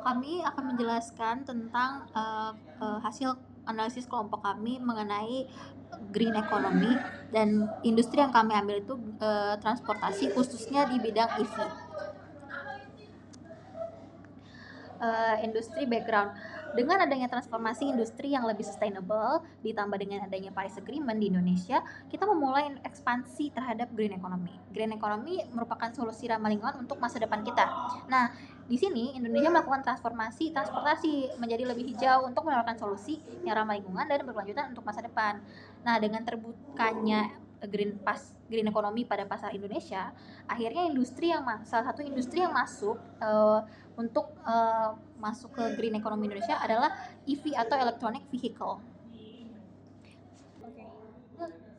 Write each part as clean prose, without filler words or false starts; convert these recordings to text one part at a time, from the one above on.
Kami akan menjelaskan tentang hasil analisis kelompok kami mengenai green economy dan industri yang kami ambil itu transportasi khususnya di bidang EV. Industri background. Dengan adanya transformasi industri yang lebih sustainable, ditambah dengan adanya Paris Agreement di Indonesia, kita memulai ekspansi terhadap green economy. Green economy merupakan solusi ramah lingkungan untuk masa depan kita. Nah, di sini Indonesia melakukan transformasi transportasi menjadi lebih hijau untuk menawarkan solusi yang ramah lingkungan dan berkelanjutan untuk masa depan. Nah, dengan terbukanya green economy pada pasar Indonesia, akhirnya salah satu industri yang masuk untuk masuk ke green economy Indonesia adalah EV atau electronic vehicle.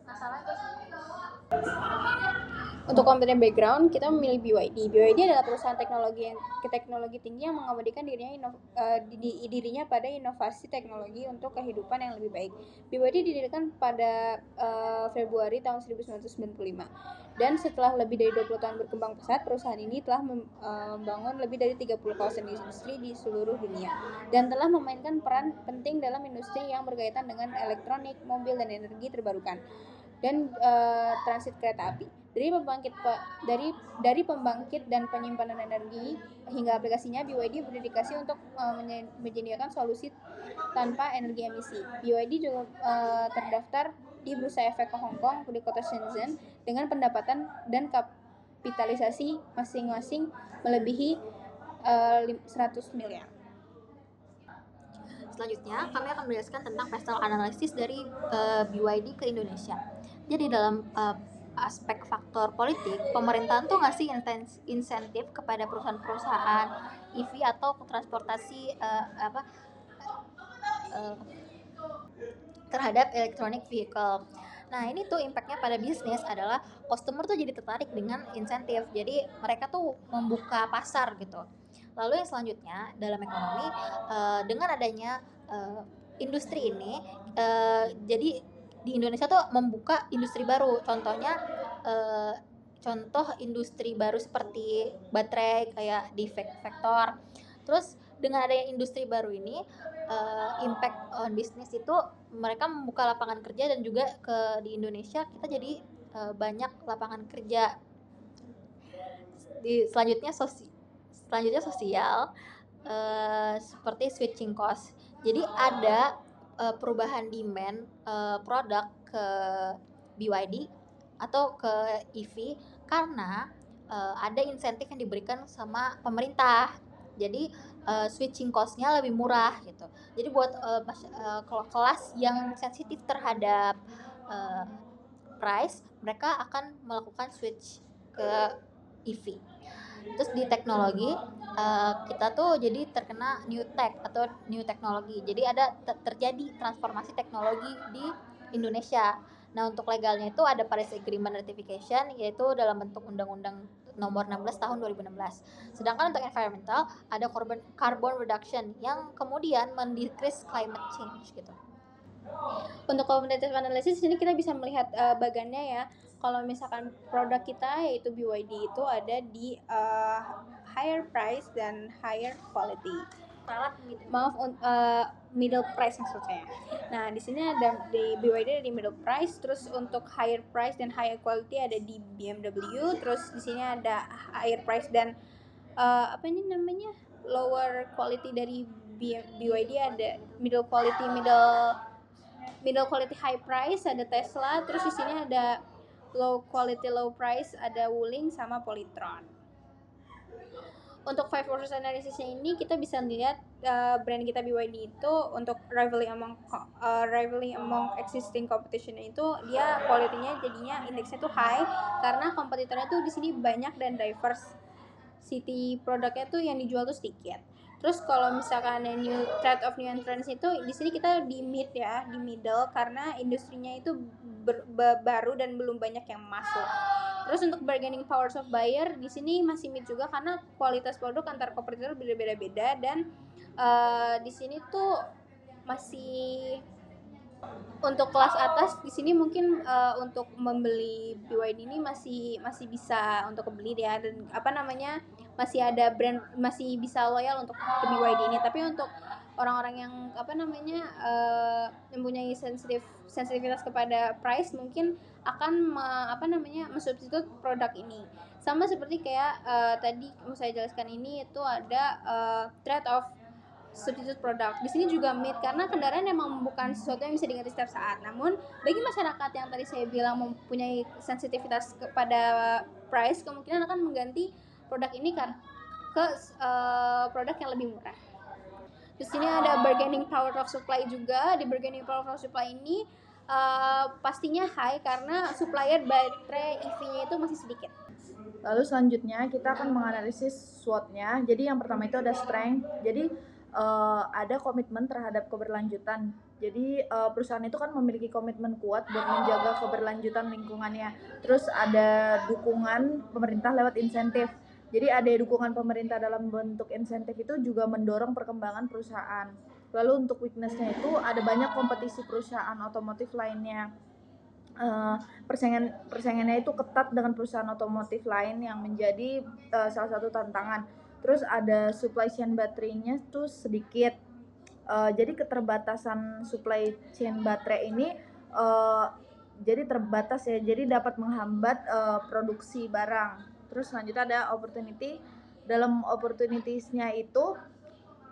Masalah itu Untuk komponen background, kita memilih BYD. BYD adalah perusahaan teknologi tinggi yang mengabadikan dirinya pada inovasi teknologi untuk kehidupan yang lebih baik. BYD didirikan pada Februari tahun 1995. Dan setelah lebih dari 20 tahun berkembang pesat, perusahaan ini telah membangun lebih dari 30 kawasan industri di seluruh dunia dan telah memainkan peran penting dalam industri yang berkaitan dengan elektronik, mobil, dan energi terbarukan dan transit kereta api. Dari pembangkit dan penyimpanan energi hingga aplikasinya, BYD berdedikasi untuk menyediakan solusi tanpa energi emisi. BYD juga terdaftar di Bursa Efek Hong Kong di kota Shenzhen dengan pendapatan dan kapitalisasi masing-masing melebihi 100 miliar. Selanjutnya, kami akan menjelaskan tentang pastel analisis dari BYD ke Indonesia. Jadi dalam aspek faktor politik, pemerintahan tuh ngasih insentif kepada perusahaan-perusahaan EV atau transportasi terhadap electronic vehicle. Nah, ini tuh impactnya pada bisnis adalah customer tuh jadi tertarik dengan insentif. Jadi mereka tuh membuka pasar gitu. Lalu yang selanjutnya dalam ekonomi, dengan adanya industri ini, jadi di Indonesia tuh membuka industri baru. Contoh industri baru seperti baterai kayak di Vector. Terus dengan adanya industri baru ini, impact on bisnis itu mereka membuka lapangan kerja dan juga di Indonesia kita jadi banyak lapangan kerja. Selanjutnya sosial, seperti switching cost. Jadi ada perubahan demand produk ke BYD atau ke EV karena ada insentif yang diberikan sama pemerintah. Jadi switching cost-nya lebih murah gitu. Jadi buat kelas yang sensitif terhadap price, mereka akan melakukan switch ke EV. Terus di teknologi, kita tuh jadi terkena new tech atau new teknologi. Jadi ada terjadi transformasi teknologi di Indonesia. Nah, untuk legalnya itu ada Paris Agreement Ratification, yaitu dalam bentuk Undang-Undang Nomor 16 Tahun 2016. Sedangkan untuk environmental ada carbon reduction yang kemudian mendecrease climate change gitu. Untuk competitive analysis ini kita bisa melihat bagannya ya. Kalau misalkan produk kita yaitu BYD itu ada di higher price dan higher quality. Middle price maksud saya. Nah, di sini ada di BYD ada di middle price, terus untuk higher price dan higher quality ada di BMW, terus di sini ada higher price dan lower quality dari BYD ada middle quality high price ada Tesla, terus di sini ada low quality low price ada Wuling sama Polytron. Untuk 5 forces analysisnya ini kita bisa lihat brand kita BYD itu untuk rivaling among existing competition itu dia quality-nya jadinya indeksnya tuh high karena kompetitornya tuh di sini banyak dan diverse. City produknya tuh yang dijual tuh sedikit. Terus kalau misalkan new threat of new entrants itu di sini kita di middle karena industrinya itu baru dan belum banyak yang masuk. Terus untuk bargaining powers of buyer di sini masih mid juga karena kualitas produk antar kompetitor beda-beda dan di sini tuh masih untuk kelas atas di sini mungkin untuk membeli BYD ini masih bisa untuk kebeli ya dan masih ada brand masih bisa loyal untuk ke BYD ini. Tapi untuk orang-orang yang mempunyai sensitivitas kepada price mungkin akan mensubstitut produk ini. Sama seperti kayak tadi mau saya jelaskan, ini itu ada trade off substitute produk. Di sini juga myth karena kendaraan emang bukan sesuatu yang bisa diganti setiap saat. Namun bagi masyarakat yang tadi saya bilang mempunyai sensitivitas kepada price, kemungkinan akan mengganti produk ini ke produk yang lebih murah. Di sini ada bargaining power of supply juga. Di bargaining power of supply ini pastinya high karena supplier baterai EV-nya itu masih sedikit. Lalu selanjutnya kita akan menganalisis SWOT-nya. Jadi yang pertama itu ada strength. Jadi ada komitmen terhadap keberlanjutan. Jadi perusahaan itu kan memiliki komitmen kuat buat menjaga keberlanjutan lingkungannya. Terus ada dukungan pemerintah lewat insentif. Jadi ada dukungan pemerintah dalam bentuk insentif itu juga mendorong perkembangan perusahaan. Lalu untuk weakness-nya itu ada banyak kompetisi perusahaan otomotif lainnya. Persaingannya itu ketat dengan perusahaan otomotif lain yang menjadi salah satu tantangan. Terus ada supply chain baterainya tuh sedikit. Jadi keterbatasan supply chain baterai ini jadi terbatas ya. Jadi dapat menghambat produksi barang. Terus selanjutnya ada opportunity. Dalam opportunitiesnya itu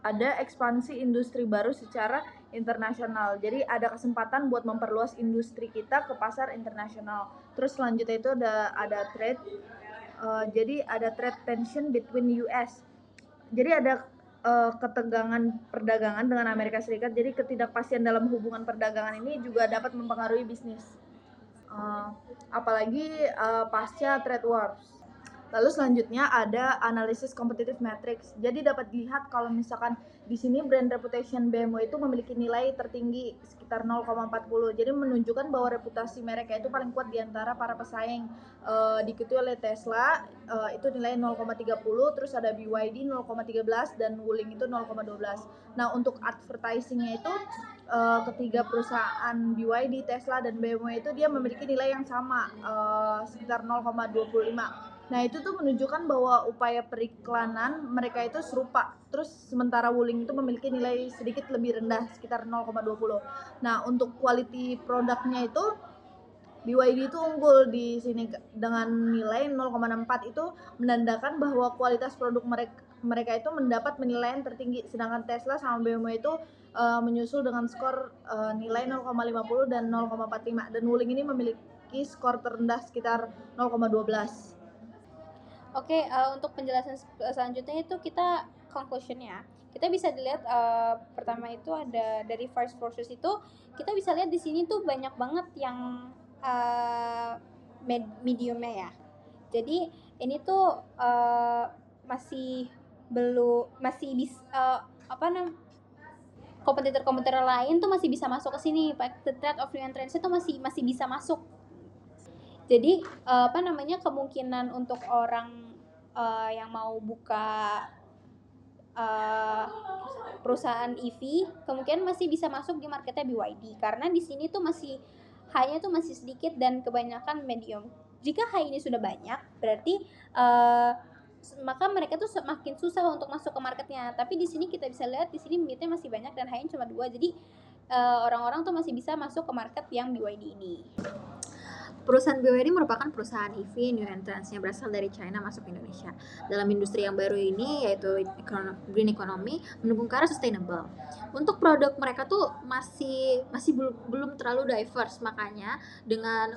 ada ekspansi industri baru secara internasional. Jadi ada kesempatan buat memperluas industri kita ke pasar internasional. Terus selanjutnya itu ada trade. Jadi ada trade tension between US. Jadi ada ketegangan perdagangan dengan Amerika Serikat. Jadi ketidakpastian dalam hubungan perdagangan ini juga dapat mempengaruhi bisnis. Apalagi pasca trade wars. Lalu selanjutnya ada analisis competitive matrix. Jadi dapat dilihat kalau misalkan di sini brand reputation BMW itu memiliki nilai tertinggi sekitar 0,40. Jadi menunjukkan bahwa reputasi mereknya itu paling kuat di antara para pesaing. Diikuti oleh Tesla itu nilai 0,30, terus ada BYD 0,13 dan Wuling itu 0,12. Nah, untuk advertisingnya itu ketiga perusahaan BYD, Tesla dan BMW itu dia memiliki nilai yang sama sekitar 0,25. Nah, itu tuh menunjukkan bahwa upaya periklanan mereka itu serupa. Terus sementara Wuling itu memiliki nilai sedikit lebih rendah sekitar 0,20. Nah, untuk quality produknya itu BYD itu unggul di sini dengan nilai 0,64. Itu menandakan bahwa kualitas produk mereka itu mendapat penilaian tertinggi, sedangkan Tesla sama BMW itu menyusul dengan skor nilai 0,50 dan 0,45, dan Wuling ini memiliki skor terendah sekitar 0,12. Oke, untuk penjelasan selanjutnya itu kita conclusionnya. Kita bisa dilihat pertama itu ada dari first forces itu kita bisa lihat di sini tuh banyak banget yang mediumnya ya. Jadi ini tuh kompetitor lain tuh masih bisa masuk ke sini. The threat of new entrants itu masih bisa masuk. Jadi kemungkinan untuk orang yang mau buka perusahaan EV kemungkinan masih bisa masuk di marketnya BYD karena di sini tuh high-nya tuh masih sedikit dan kebanyakan medium. Jika high ini sudah banyak berarti maka mereka tuh semakin susah untuk masuk ke marketnya. Tapi di sini kita bisa lihat di sini mid-nya masih banyak dan high-nya cuma 2. Jadi orang-orang tuh masih bisa masuk ke market yang BYD ini. Perusahaan BYD merupakan perusahaan EV new entrants-nya berasal dari China masuk Indonesia. Dalam industri yang baru ini yaitu green economy mendukung ke arah sustainable. Untuk produk mereka tuh masih belum terlalu diverse, makanya dengan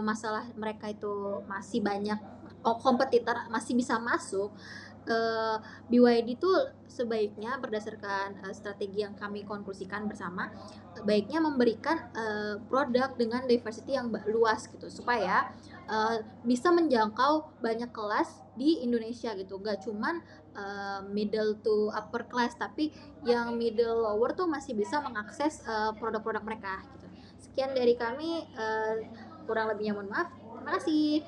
masalah mereka itu masih banyak kompetitor masih bisa masuk. BYD itu sebaiknya berdasarkan strategi yang kami konklusikan bersama, baiknya memberikan produk dengan diversity yang luas gitu supaya bisa menjangkau banyak kelas di Indonesia gitu, gak cuman middle to upper class tapi yang middle lower tuh masih bisa mengakses produk-produk mereka gitu. Sekian dari kami, kurang lebihnya mohon maaf. Terima kasih.